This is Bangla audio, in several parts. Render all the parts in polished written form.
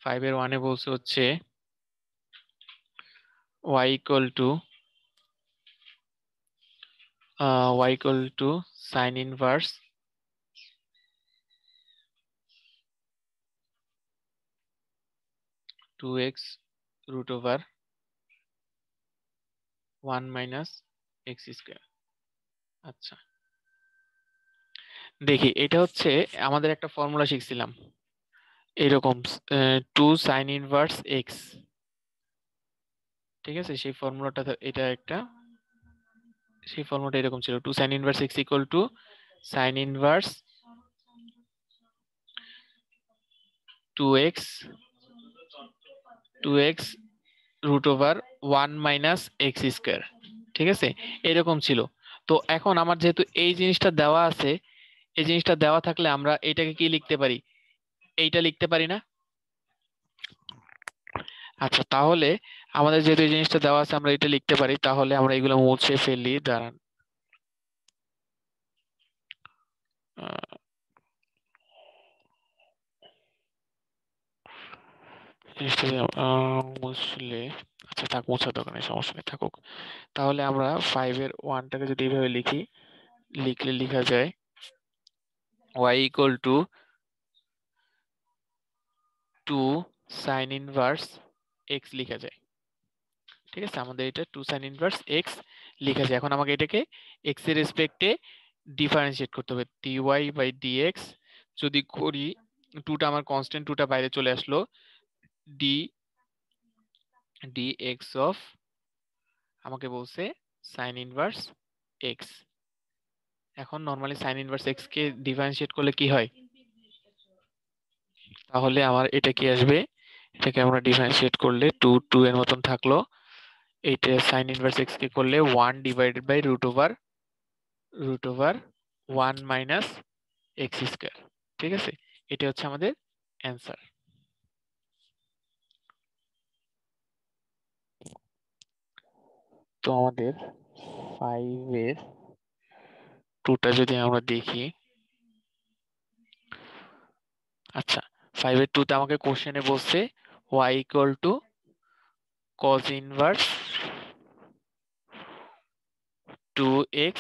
5 এর 1 এ বলছে হচ্ছে y equal to sin inverse 2x root over 1 minus x square। আচ্ছা, দেখি এটা হচ্ছে আমাদের একটা ফর্মুলা শিখছিলাম এরকম 2 sin inverse x, ঠিক আছে? সেই ফর্মুলাটা এরকম ছিল 2 sin inverse x equal to sin inverse 2x root over 1 minus x square, ঠিক আছে? এরকম ছিল। তো এখন আমার যেহেতু এই জিনিসটা দেওয়া আছে, এই জিনিসটা দেওয়া থাকলে আমরা এটাকে কি লিখতে পারি? এইটা লিখতে পারি না? আচ্ছা, তাহলে আমাদের যেহেতু এই জিনিসটা দেওয়া আছে আমরা এটা লিখতে পারি, তাহলে আমরা এগুলো মুছে ফেলি। দাঁড়ান, মুছলে, আচ্ছা থাক, মোছার দরকার নেই, সমস্যা নেই, থাকুক। তাহলে আমরা 5 এর 1টাকে যদি এইভাবে লিখি, লিখলে লেখা যায় y equal to 2 sin inverse x লেখা যায়, ঠিক আছে? আমাদের এটা 2 sin inverse x লেখা যায়। এখন আমাকে এটাকে x এর রেসপেক্টে ডিফারেন্সিয়েট করতে হবে, dy বাই dx যদি করি, 2টা আমার কনস্ট্যান্ট, 2টা বাইরে চলে আসলো, d dx অফ, আমাকে বলছে sin inverse x। এখন নরমালি sin inverse x কে ডিফারেন্সিয়েট করলে কি হয়? তাহলে আমার এটা কি আসবে? এটাকে আমরা ডিফারেন্সিয়েট করলে 2 এর মতন থাকলো। এইটা sin inverse x কে করলে 1 divided by root over 1 minus X square, ঠিক আছে? এটা হচ্ছে আমাদের অ্যান্সার। তো আমাদের 5 এর 2টা যদি আমরা দেখি, আচ্ছা 5 এর 2তে আমাকে কোশ্চেনে বলছে y equal to cos inverse 2x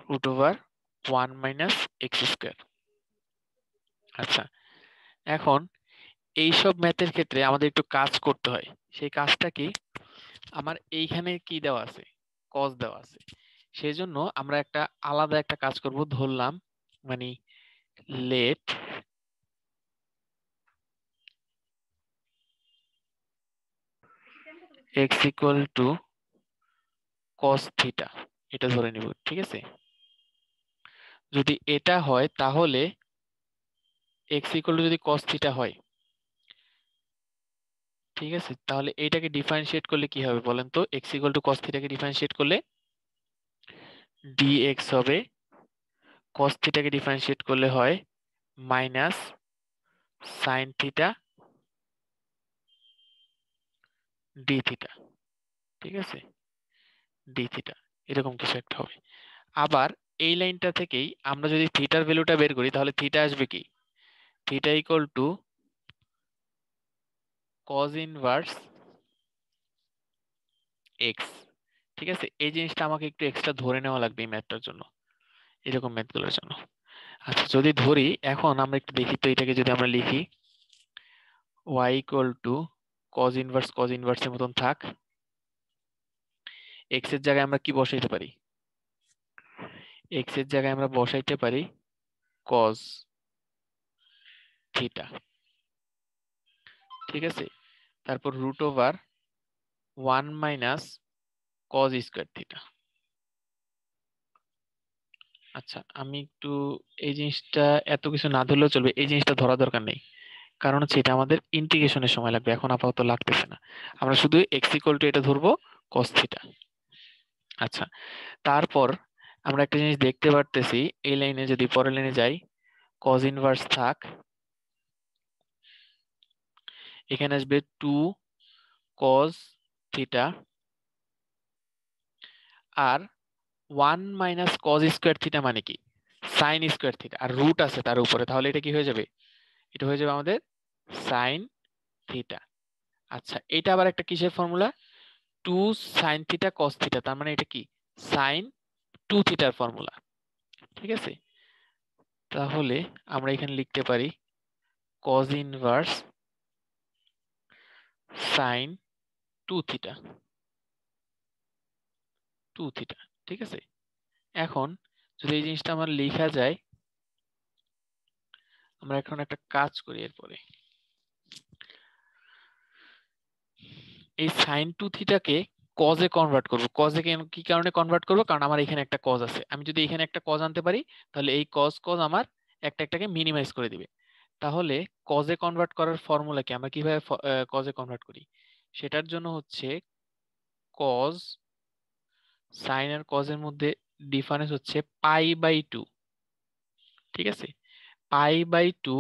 root over 1 minus X square. আচ্ছা, এখন এইসব ম্যাথের ক্ষেত্রে আমাদের একটু কাজ করতে হয়। সেই কাজটা কি? আমার এইখানে কি দেওয়া আছে? cos দেওয়া আছে। সেজন্য আমরা একটা আলাদা একটা কাজ করব, ধরলাম মানে let x equal to cos theta, এটা ধরে নিব, ঠিক আছে? যদি এটা হয় তাহলে x ইকুয়াল টু যদি cos থিটা হয়, ঠিক আছে, তাহলে এইটাকে ডিফারেন্সিয়েট করলে কি হবে বলেন তো? x ইকুয়াল টু cos থিটাকে ডিফারেন্সিয়েট করলে dx হবে, cos থিটাকে ডিফারেন্সিয়েট করলে হয় minus sin theta d theta, ঠিক আছে? d থিটা এরকম কিছু একটা হবে। আবার এই লাইনটা থেকেই আমরা যদি থিটার ভ্যালুটা বের করি, তাহলে থিটা আসবে কি? Theta equal to cos inverse x, ঠিক আছে? এই জিনিসটা আমাকে একটু এক্সট্রা ধরে নেওয়া লাগবে এই ম্যাথটার জন্য, এরকম ম্যাথগুলোর জন্য। আচ্ছা, যদি ধরি, এখন আমরা একটু দেখি তো, এটাকে যদি আমরা লিখি y equal to cos inverse এর মতন থাক, x এর জায়গায় আমরা কি বসাইতে পারি? x এর জায়গায় আমরা বসাইতে পারি cos থিটা, ঠিক আছে? তারপর root over 1 minus cos square theta. আচ্ছা, আমি একটু এই জিনিসটা এত কিছু না ধরলেও চলবে, এই জিনিসটা ধরা দরকার নেই, কারণ হচ্ছে এটা আমাদের ইন্টিগ্রেশনের সময় লাগবে, এখন আপাতত লাগতেছে না। আমরা শুধু এক্স ইকুয়াল টু এটা ধরবো cos থিটা। আচ্ছা, তারপর আমরা একটা জিনিস দেখতে পারতেছি, এই লাইনে যদি পরের লাইনে যাই, cos ইনভার্স থাক, এখানে আসবে 2 cos থিটা আর 1 মাইনাস cos স্কয়ার থিটা, মানে কি? sin স্কয়ার থিটা, আর রুট আছে তার উপরে, তাহলে এটা কি হয়ে যাবে? এটা হয়ে যাবে আমাদের সাইন থিটা। আচ্ছা, এটা আবার একটা কিসের formula? 2 sine theta cos theta, তার মানে এটা কি সাইন 2 থিটার ফর্মুলা। ঠিক আছে, তাহলে আমরা এখানে লিখতে পারি cos inverse sign 2 theta, 2 theta. ঠিক আছে, এখন যদি এই জিনিসটা আমার লেখা যায়, আমরা এখন একটা কাজ করি। এরপরে এই সাইন 2 থিটাকে কজে কনভার্ট করব। কজে কি কারণে কনভার্ট করব? কারণ আমার এখানে একটা কজ আছে। আমি যদি এখানে একটা কজ আনতে পারি, তাহলে এই কজ কজ আমার একটা একটাকে মিনিমাইজ করে দিবে। তাহলে কজে কনভার্ট করার ফর্মুলা কি? আমরা কিভাবে কজে কনভার্ট করি? সেটার জন্য হচ্ছে কজ, সাইন আর কজের মধ্যে ডিফারেন্স হচ্ছে পাই বাই 2। ঠিক আছে, পাই বাই 2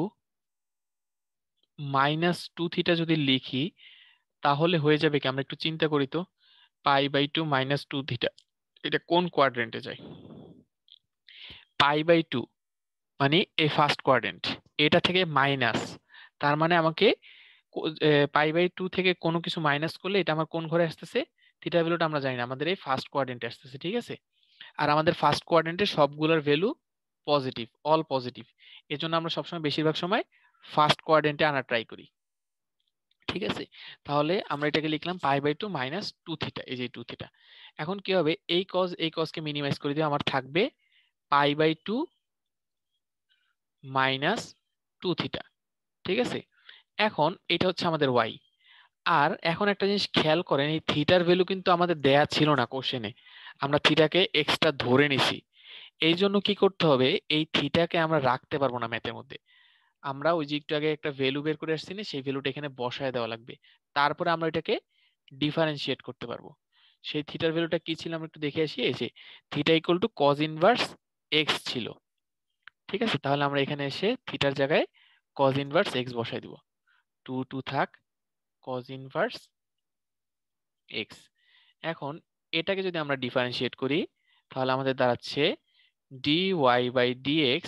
মাইনাস 2 থিটা যদি লিখি, তাহলে হয়ে যাবে কি? আমরা একটু চিন্তা করি তো, পাই বাই 2 মাইনাস 2 থিটা, এটা কোন কোয়াড্রেন্টে যায়? পাই বাই 2 মানে এই ফার্স্ট কোয়াড্রেন্ট, এটা থেকে মাইনাস, তার মানে আমাকে পাই বাই 2 থেকে কোনো কিছু মাইনাস করলে এটা আমার কোন ঘরে আসতেছে? থিটা ভ্যালুটা আমরা জানি না, আমাদের এই ফার্স্ট কোয়াড্রেন্টে আসতেছে। ঠিক আছে, আর আমাদের ফার্স্ট কোয়াড্রেন্টে সবগুলোর ভ্যালু পজিটিভ, অল পজিটিভ। এজন্য আমরা সবসময় বেশিরভাগ সময় ফার্স্ট কোয়াড্রেন্টে আনা ট্রাই করি। ঠিক আছে, তাহলে আমরা এটাকে লিখলাম পাই বাই 2 মাইনাস 2 থিটা, এই যে 2 থিটা। এখন কি হবে? এই কজকে মিনিমাইজ করে দিয়ে আমার থাকবে পাই বাই 2 মাইনাস 2 থিটা। ঠিক আছে, এখন এটা হচ্ছে আমাদের ওয়াই। আর এখন একটা জিনিস খেয়াল করেন, এই থিটার ভ্যালু কিন্তু আমাদের দেয়া ছিল না কোশ্চেনে, আমরা থিটাকে এক্সট্রা ধরে নিছি। এই জন্য কি করতে হবে? এই থিটাকে আমরা রাখতে পারবো না ম্যাথের মধ্যে। আমরা ওই যে একটু আগে একটা ভ্যালু বের করে আসছি না, সেই ভ্যালুটা এখানে বসায় দেওয়া লাগবে। তারপরে আমরা এটাকে ডিফারেন্সিয়েট করতে পারবো। সেই থিটার ভ্যালুটা কি ছিল আমরা একটু দেখে আসি। এই যে theta equal two cause inverse x ছিল। ঠিক আছে, তাহলে আমরা এখানে এসে থিটার জায়গায় কজ ইনভার্স এক্স বসাই দিব। 2 2 থাক, কজ ইনভার্স এক্স। এখন এটাকে যদি আমরা ডিফারেন্সিয়েট করি, তাহলে আমাদের দাঁড়াচ্ছে dy by dx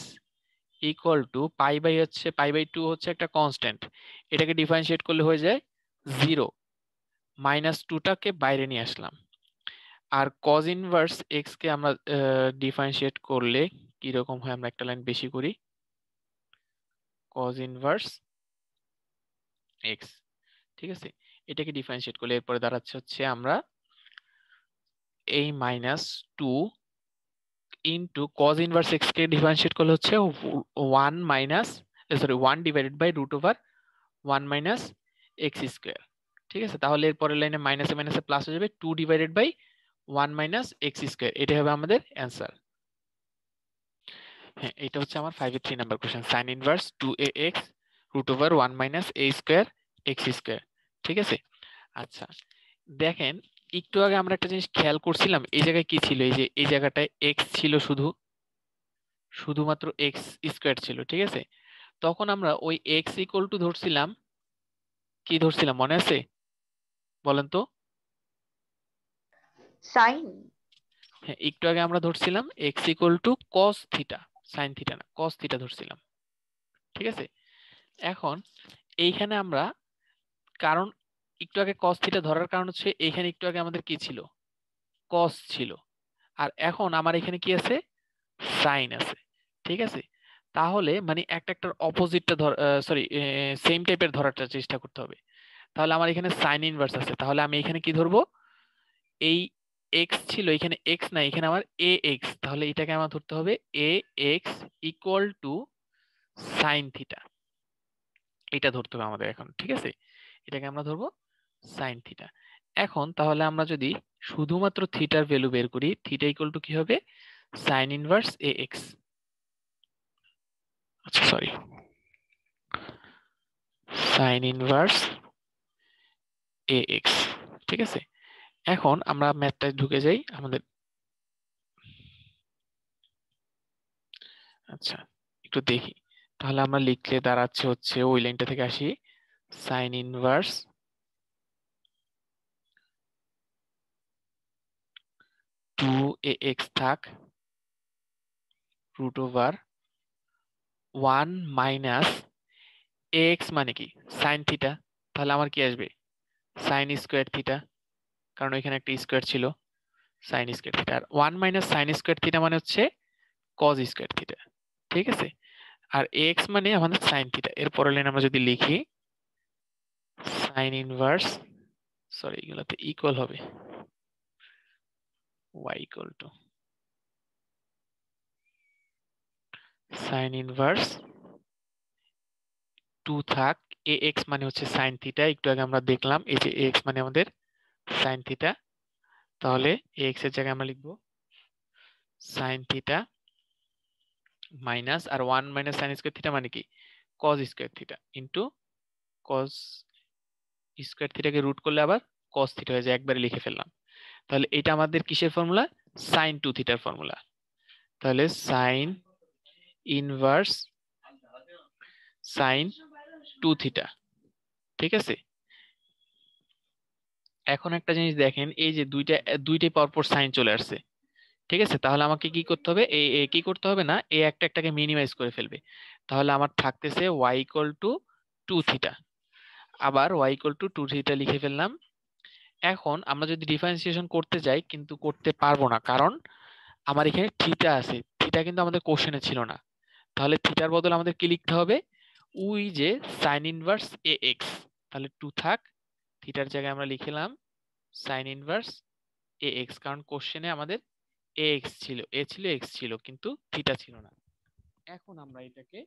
equal to pi by 2 হচ্ছে একটা কনস্ট্যান্ট, এটাকে ডিফারেন্সিয়েট করলে হয়ে যায় 0, মাইনাস 2টাকে বাইরে নিয়ে আসলাম। আর কজ ইনভার্স এক্স কে আমরা ডিফারেন্সিয়েট করলে কি রকম হয়? আমরা একটা লাইন বেশি করি, কজ ইনভার্স এক্স। ঠিক আছে, এটাকে ডিফারেন্সিয়েট করলে এরপরে দাঁড়াচ্ছে হচ্ছে আমরা এই minus 2 into cos inverse x কে ডিফারেন্সিয়েট করলে হচ্ছে 1 minus, sorry 1 divided by root over 1 minus x square. ঠিক আছে, তাহলে এর পরের লাইনে মাইনাসে মাইনাসে প্লাস হয়ে যাবে 2 divided by 1 minus x square. এটা হবে আমাদের অ্যান্সার। হ্যাঁ, এটা হচ্ছে আমার 5 এর 3 number question, sine inverse 2ax root over 1 minus a square X square. ঠিক আছে, আচ্ছা দেখেন, একটু আগে আমরা একটা জিনিস খেয়াল করছিলাম, এই জায়গায় কি ছিল? এই যে এই জায়গাটায় এক্স ছিল, শুধুমাত্র এক্স স্কোয়ার ছিল। ঠিক আছে, তখন আমরা ওই এক্স ইকুয়াল টু ধরছিলাম, কি ধরছিলাম মনে আছে? বলেন তো। সাইন। হ্যাঁ, একটু আগে আমরা ধরছিলাম x equal to cos theta, sine theta না, কস থিটা ধরছিলাম। ঠিক আছে, এখন এইখানে আমরা, কারণ একটু আগে কস থিটা ধরার কারণ হচ্ছে এইখানে একটু আগে আমাদের কি ছিল? কস ছিল। আর এখন আমার এখানে কি আছে? সাইন আছে। ঠিক আছে, তাহলে মানে একটার অপোজিটটা ধর, সরি সেম টাইপের ধরার চেষ্টা করতে হবে। তাহলে আমার এখানে সাইন ইনভার্স আছে, তাহলে আমি এখানে কি ধরবো? এই এক্স ছিল, এখানে এক্স নাই, এখানে আমার এ এক্স, তাহলে এটাকে আমার ধরতে হবে এ x equal to sine theta. এটা ধরতে হবে আমাদের এখন। ঠিক আছে, এটাকে আমরা ধরবো সাইন থিটা। এখন তাহলে আমরা যদি শুধুমাত্র থিটার ভ্যালু বের করি, থিটা ইকুয়াল টু কি হবে? সাইন ইনভার্স এ এক্স, আচ্ছা সরি, সাইন ইনভার্স এ এক্স। ঠিক আছে, এখন আমরা ম্যাথটায় ঢুকে যাই আমাদের। আচ্ছা একটু দেখি, তাহলে আমরা লিখলে দাঁড়াচ্ছে হচ্ছে, ওই লাইনটা থেকে আসি, সাইন ইনভার্স 2ax থাক, রুট ওভার 1 মাইনাস এক্স মানে কি সাইন থিটা, তাহলে আমার কি আসবে সাইন স্কোয়ার থিটা, কারণ এখানে একটা স্কোয়ার ছিল, সাইন স্কোয়ার থিটা। আর 1 মাইনাস সাইন স্কোয়ার থিটা মানে হচ্ছে কজ স্কোয়ার থিটা, ঠিক আছে। আর এক্স মানে আমাদের সাইন থিটা। এর পরের লাইন আমরা যদি লিখি সাইন ইনভার্স, সরি এগুলোতে ইকুয়াল হবে, y equal to sign inverse 2 থাক, এ এক্স মানে হচ্ছে সাইন থিটা, একটু আগে আমরা দেখলাম এই যে এক্স মানে আমাদের সাইন থিটা, তাহলে এক্স এর জায়গায় আমরা লিখবো সাইন থিটা মাইনাস, আর 1 মাইনাস সাইন স্কোয়ার থিটা মানে কি cos square theta into cos square থিটাকে রুট করলে আবার কস থিটা হয়ে যায়, একবারে লিখে ফেললাম। তাহলে এটা আমাদের কিসের ফর্মুলা, সাইন 2 থিটার ফর্মুলা। তাহলে সাইন ইনভার্স সাইন 2 থিটা, ঠিক আছে। এখন একটা জিনিস দেখেন, এই যে দুইটাই পরপর সাইন চলে আসছে, ঠিক আছে। তাহলে আমাকে কি করতে হবে, কি করতে হবে না, এই একটাকে মিনিমাইজ করে ফেলবে। তাহলে আমার থাকতেছে y ইকুয়াল টু 2 থিটা, আবার y ইকুয়াল টু 2 থিটা লিখে ফেললাম। এখন আমরা যদি ডিফারেন্সিয়েশন করতে যাই কিন্তু করতে পারবো না, কারণ আমার এখানে থিটা আছে, থিটা কিন্তু আমাদের কোশ্চেনে ছিল না। তাহলে থিটার বদলে আমাদের কি লিখতে হবে, ওই যে সাইন ইনভার্স এ এক্স, তাহলে 2 থাক, থিটার জায়গায় আমরা লিখলাম সাইন ইনভার্স এ এক্স, কারণ কোশ্চেনে আমাদের এ এক্স ছিল, এ ছিল এক্স ছিল কিন্তু থিটা ছিল না। এখন আমরা এটাকে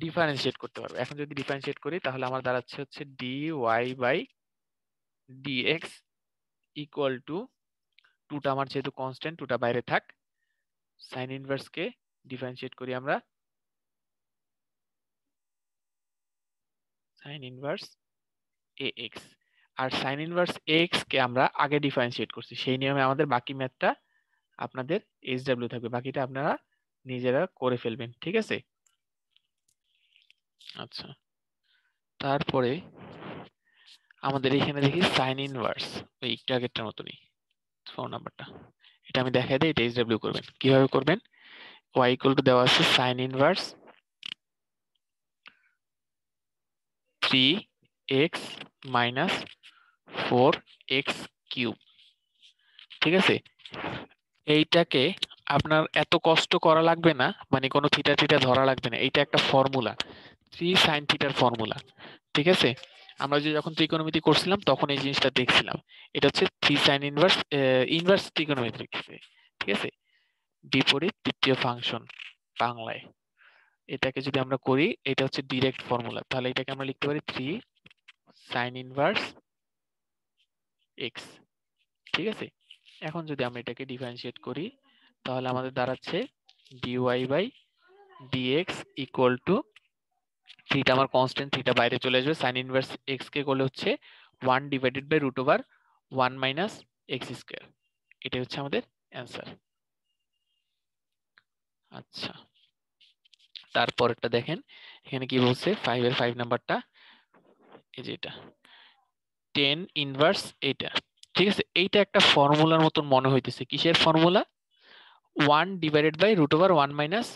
ডিফারেন্সিয়েট করতে পারবো। এখন যদি ডিফারেন্সিয়েট করি তাহলে আমার দাঁড়াচ্ছে হচ্ছে D Y by D X equal to, টুটা আমার যেহেতু কনস্ট্যান্ট, টুটা বাইরে থাক, সাইন ইনভার্স কে ডিফারেন্সিয়েট করি আমরা, সাইন ইনভার্স এ এক্স, আর সাইন ইনভার্স এক্স কে আমরা আগে ডিফারেন্সিয়েট করছি, সেই নিয়মে আমাদের বাকি ম্যাথটা আপনাদের এইচডব্লিউ থাকবে, বাকিটা আপনারা নিজেরা করে ফেলবেন, ঠিক আছে। আচ্ছা, তারপরে আমাদের এখানে দেখি সাইন ইনভার্স, ওই একটু আগেরটার মতনই 4 নাম্বারটা, এটা আমি দেখাই দিই, এটা এইচডব্লিউ করবেন। কিভাবে করবেন, y ইকুয়াল টু দেওয়া আছে sign inverse 3x minus 4x cube, ঠিক আছে। এইটাকে আপনার এত কষ্ট করা লাগবে না, মানে কোনো থিটা থিটা ধরা লাগবে না, এইটা একটা ফর্মুলা, 3 সাইন থিটার ফর্মুলা, ঠিক আছে। আমরা যে যখন ত্রিকোণমিতি করছিলাম তখন এই জিনিসটা দেখছিলাম, এটা হচ্ছে 3 সাইন ইনভার্স, ইনভার্স ত্রিকোণমিতি, ঠিক আছে, বিপরীত তৃতীয় ফাংশন বাংলায়। এটাকে যদি আমরা করি, এটা হচ্ছে ডিরেক্ট ফর্মুলা, তাহলে এটাকে আমরা লিখতে পারি 3 সাইন ইনভার্স এক্স, ঠিক আছে। এখন যদি আমরা এটাকে ডিফারেন্সিয়েট করি তাহলে আমাদের দাঁড়াচ্ছে DY by DX equal to, theta আমার কনস্ট্যান্ট, থিটা বাইরে চলে আসবে, সাইন ইনভার্স এক্স কে করলে হচ্ছে 1 divided by root over 1 minus x square, এটাই হচ্ছে আমাদের অ্যান্সার। আচ্ছা, তারপরটা দেখেন, এখানে কি বলছে 5 এর 5 নাম্বারটা, এই যে এটা 10 ইনভার্স এটা, ঠিক আছে। এইটা একটা ফর্মুলার মতন মনে হইতেছে, কিসের formula, 1 divided by root over 1 minus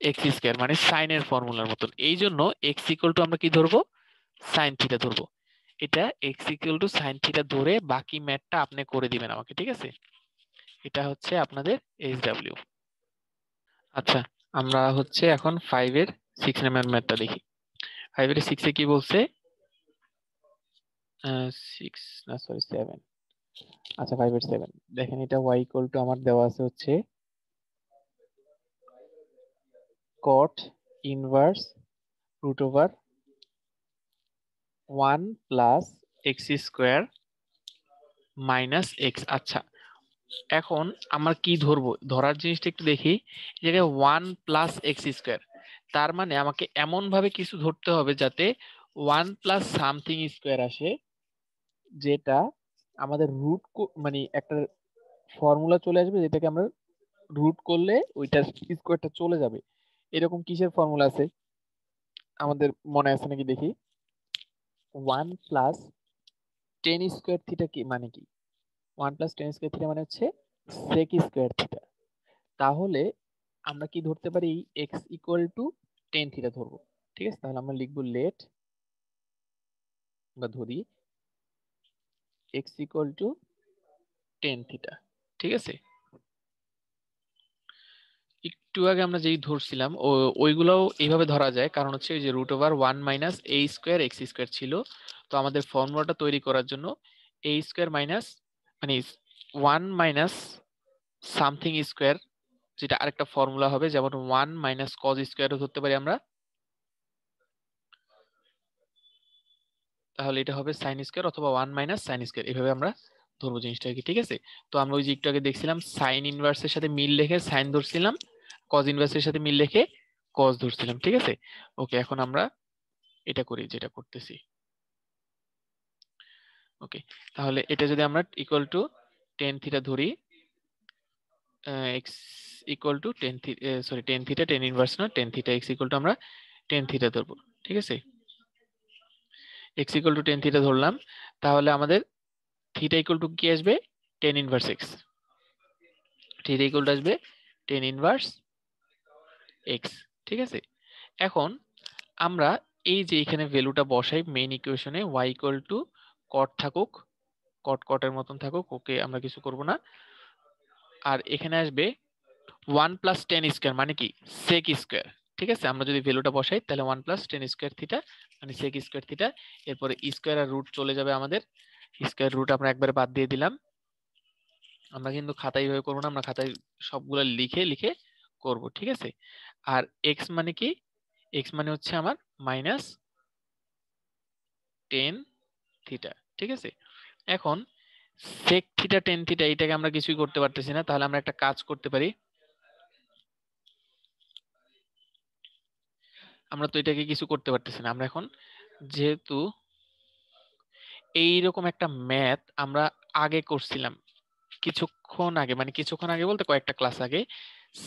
x square, মানে সাইনের ফর্মুলার মতন। এই জন্য এক্স ইকুয়াল টু আমরা কি ধরবো, সাইন থিটা ধরবো। এটা x equal to sine theta ধরে বাকি ম্যাথটা আপনি করে দিবেন আমাকে, ঠিক আছে। এটা হচ্ছে আপনাদের এইচডব্লিউ। আচ্ছা, আমরা হচ্ছে এখন 5 এর 6 নাম্বার ম্যাথটা দেখি। 5 এর 6 এ কি বলছে, 6 না সরি 7, আচ্ছা 5 এর 7 দেখেন, এটা y ইকুয়াল টু আমার দেওয়া আছে হচ্ছে cot inverse root over 1 plus X square minus X. আচ্ছা, এখন আমরা কি ধরবো, ধরার জিনিসটা একটু দেখি, এই জায়গায় 1 প্লাস এক্স স্কোয়ার, তার মানে আমাকে এমন ভাবে কিছু ধরতে হবে যাতে 1 প্লাস সামথিং স্কোয়ার আসে, যেটা আমাদের রুট, মানে একটা ফর্মুলা চলে আসবে যেটাকে আমরা রুট করলে ওইটার স্কোয়ারটা চলে যাবে। এরকম কিসের ফর্মুলা আছে আমাদের মনে আছে নাকি দেখি, 1 প্লাস 10 স্কোয়ার থিটা কি মানে কি, 1 প্লাস 10 স্কোয়ার থিটা মানে হচ্ছে সেক স্কোয়ার থিটা। তাহলে আমরা কি ধরতে পারি, এক্স ইকুয়াল টু 10 থিটা ধরবো, ঠিক আছে, তাহলে আমরা লিখবো লেট বা ধরি x equal to tan theta. ঠিক আছে, একটু আগে আমরা যেই ধরছিলাম ওইগুলোও এইভাবে ধরা যায়, কারণ হচ্ছে ওই যে রুট ওভার ওয়ান মাইনাস এ স্কোয়ার এক্স স্কোয়ার ছিল। তো আমাদের ফর্মুলাটা তৈরি করার জন্য এ স্কোয়ার মাইনাস মানে ওয়ান মাইনাস সামথিং স্কোয়ার, যেটা আরেকটা ফর্মুলা হবে, যেমন ওয়ান মাইনাস কজ স্কোয়ারও ধরতে পারি আমরা, তাহলে এটা হবে সাইন স্কোয়ার অথবা ওয়ান মাইনাস সাইন স্কোয়ার, এভাবে আমরা ধরবো জিনিসটাকে। ঠিক আছে, তো আমরা ওই যে একটু আগে দেখছিলাম সাইন ইনভার্সের সাথে মিল রেখে সাইন ধরছিলাম, কজ ইনভার্সের সাথে মিল রেখে কজ ধরছিলাম। ঠিক আছে, ওকে, এখন আমরা এটা করি যেটা করতেছি। ওকে, তাহলে এটা যদি আমরা ইকুয়াল টু টেন থিটা ধরি, x equal to tan sorry tan theta, tan inverse না, tan theta, x equal to আমরা টেন থিটা ধরবো। ঠিক আছে, x equal to tan theta ধরলাম, তাহলে আমাদের থিটা ইকুয়াল টু কি আসবে, tan inverse x. Theta equal to আসবে টেন ইনভার্স এক্স। ঠিক আছে, এখন আমরা এই যে এখানে ভ্যালুটা বসাই মেইন ইকুয়েশনে, ওয়াই ইকুয়াল টু কট থাকুক, কট কটের মতন থাকুক, ওকে আমরা কিছু করব না। আর এখানে আসবে ওয়ান প্লাস টেন স্কোয়ার মানে কি সেক স্কোয়ার। ঠিক আছে, আমরা যদি ভ্যালুটা বসাই তাহলে one plus tan square theta মানে সেক স্কোয়ার থিটা। এরপরে স্কোয়ার আর রুট চলে যাবে আমাদের, স্কোয়ার রুট আমরা একবারে বাদ দিয়ে দিলাম। আমরা কিন্তু খাতায় এইভাবে করবো না, আমরা খাতায় সবগুলো লিখে লিখে করব। ঠিক আছে, আর এক্স মানে কি, এক্স মানে হচ্ছে আমার মাইনাস টেন থিটা। ঠিক আছে, এখন সেক থিটা টেন থিটা এটাকে আমরা কিছুই করতে পারতেছি না, তাহলে আমরা একটা কাজ করতে পারি। আমরা তো এটাকে কিছু করতে পারতেছি না, আমরা এখন যেহেতু এইরকম একটা ম্যাথ আমরা আগে করছিলাম কিছুক্ষণ আগে, মানে কিছুক্ষণ আগে বলতে কয়েকটা ক্লাস আগে,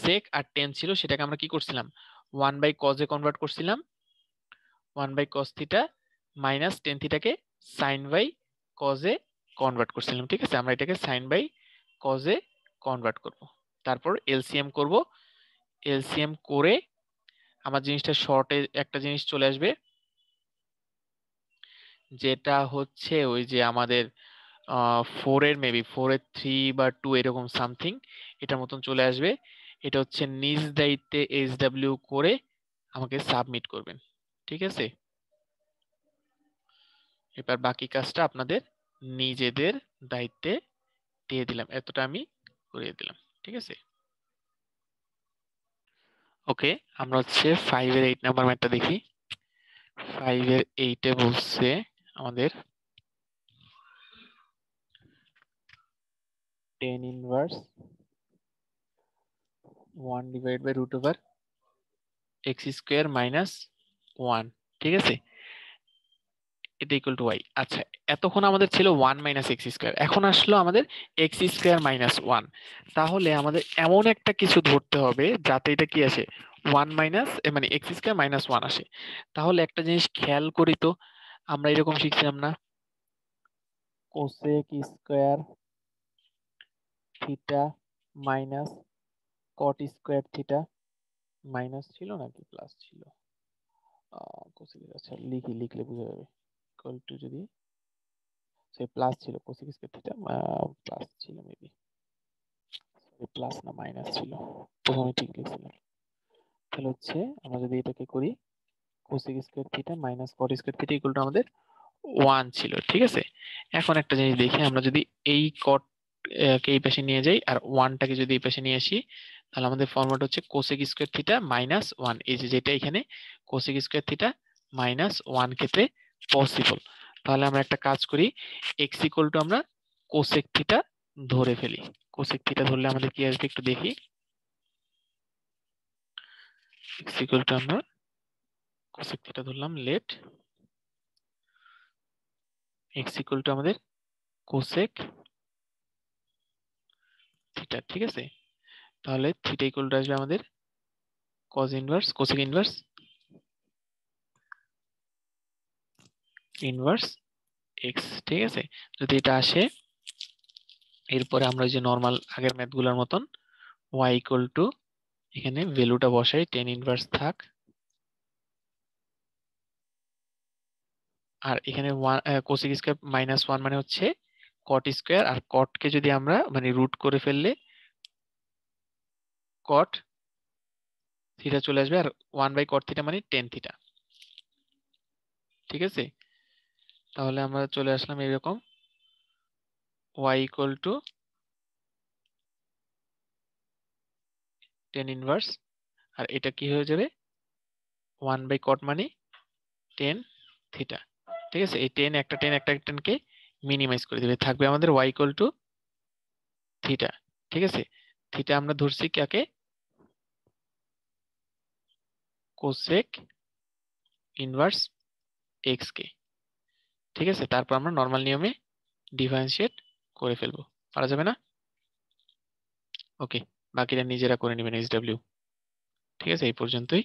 সেক আর টেন ছিল, সেটাকে আমরা কি করছিলাম, ওয়ান বাই কজে কনভার্ট করছিলাম, one by cos theta minus tan থিটাকে সাইন বাই কজে কনভার্ট করছিলাম। ঠিক আছে, আমরা এটাকে সাইন বাই কজে কনভার্ট করব, তারপর এলসিএম করব, এলসিএম করে আমার জিনিসটা শর্টে একটা জিনিস চলে আসবে, যেটা হচ্ছে ওই যে আমাদের ফোর এর মেবি ফোর এর থ্রি বা টু এরকম সামথিং এটার মতন চলে আসবে। এটা হচ্ছে নিজ দায়িত্বে এইচডব্লিউ করে আমাকে সাবমিট করবেন। ঠিক আছে, এবার বাকি কাজটা আপনাদের নিজেদের দায়িত্বে দিয়ে দিলাম, এতটা আমি করিয়ে দিলাম। ঠিক আছে, ওকে, আমরা হচ্ছে 5 এর 8 নাম্বার ম্যাথটা দেখি। 5 এর 8 এ বলছে আমাদের tan inverse 1 divide by root over X square minus 1। ঠিক আছে, এটা ইকুয়াল টু ওয়াই। আচ্ছা, এতক্ষণ আমাদের ছিল ওয়ান মাইনাস এক্স স্কোয়ার, এখন আসলো আমাদের এক্স স্কোয়ার মাইনাস ওয়ান। তাহলে আমাদের এমন একটা কিছু ধরতে হবে যাতে এটা কি আসে, ওয়ান মাইনাস মানে এক্স স্কোয়ার মাইনাস ওয়ান আসে। তাহলে একটা জিনিস খেয়াল করি তো, আমরা এরকম শিখছিলাম না, cosec square theta minus cot square theta, minus ছিল নাকি প্লাস ছিল, কোসেক, আচ্ছা লিখি, লিখলে বোঝা যাবে, ইকুয়াল টু যদি সে প্লাস ছিল কোসেক স্কয়ার থিটা, প্লাস ছিল মেবি, প্লাস না মাইনাস ছিল, প্রথমে ঠিক লিখছিলাম। তাহলে হচ্ছে আমরা যদি এটাকে করি কোসেক স্কয়ার থিটা মাইনাস কট স্কয়ার থিটা ইকুয়াল টু আমাদের ওয়ান ছিল। ঠিক আছে, এখন একটা জিনিস দেখি, আমরা যদি এই কট কে এই পাশে নিয়ে যাই আর ওয়ানটাকে যদি এই পাশে নিয়ে আসি, তাহলে আমাদের ফর্মুলাটা হচ্ছে cosec square theta minus one, এই যে যেটা এখানে cosec square theta minus one ক্ষেত্রে পসিবল। তাহলে আমরা একটা কাজ করি, এক্স ইকুয়াল টু আমরা কোসেক থিটা ধরে ফেলি। কোসেক থিটা ধরলে আমাদের কি আসবে একটু দেখি, এক্স ইকুয়াল টু আমরা কোসেক থিটা ধরলাম, লেট এক্স ইকুয়াল টু আমাদের কোসেক থিটা। ঠিক আছে, তাহলে থিটা ইকুয়াল টু আসবে আমাদের cos inverse cosec inverse inverse x. ঠিক আছে, যদি এটা আসে, এরপরে আমরা যে নর্মাল আগের ম্যাথগুলোর মতন ওয়াই ইকুয়াল টু এখানে ভ্যালুটা বসাই, টেন ইনভার্স থাক আর এখানে কোসেক স্কয়ার -1 মানে হচ্ছে কট স্কয়ার, আর কটকে যদি আমরা মানে রুট করে ফেললে কট থিটা চলে আসবে, আর 1/cot থিটা মানে টেন থিটা। ঠিক আছে, তাহলে আমরা চলে আসলাম এরকম y equal to tan inverse, আর এটা কি হয়ে যাবে 1/cot মানে টেন থিটা। ঠিক আছে, এই টেন একটা টেনকে মিনিমাইজ করে দিবে, থাকবে আমাদের y ইকুয়াল টু থিটা। ঠিক আছে, থিটা আমরা ধরছি কাকে, কোসেক ইনভার্স এক্স কে। ঠিক আছে, তারপর আমরা নর্মাল নিয়মে ডিফারেন্সিয়েট করে ফেলবো, পারা যাবে না? ওকে, বাকিটা নিজেরা করে নেবেন SW। ঠিক আছে, এই পর্যন্তই।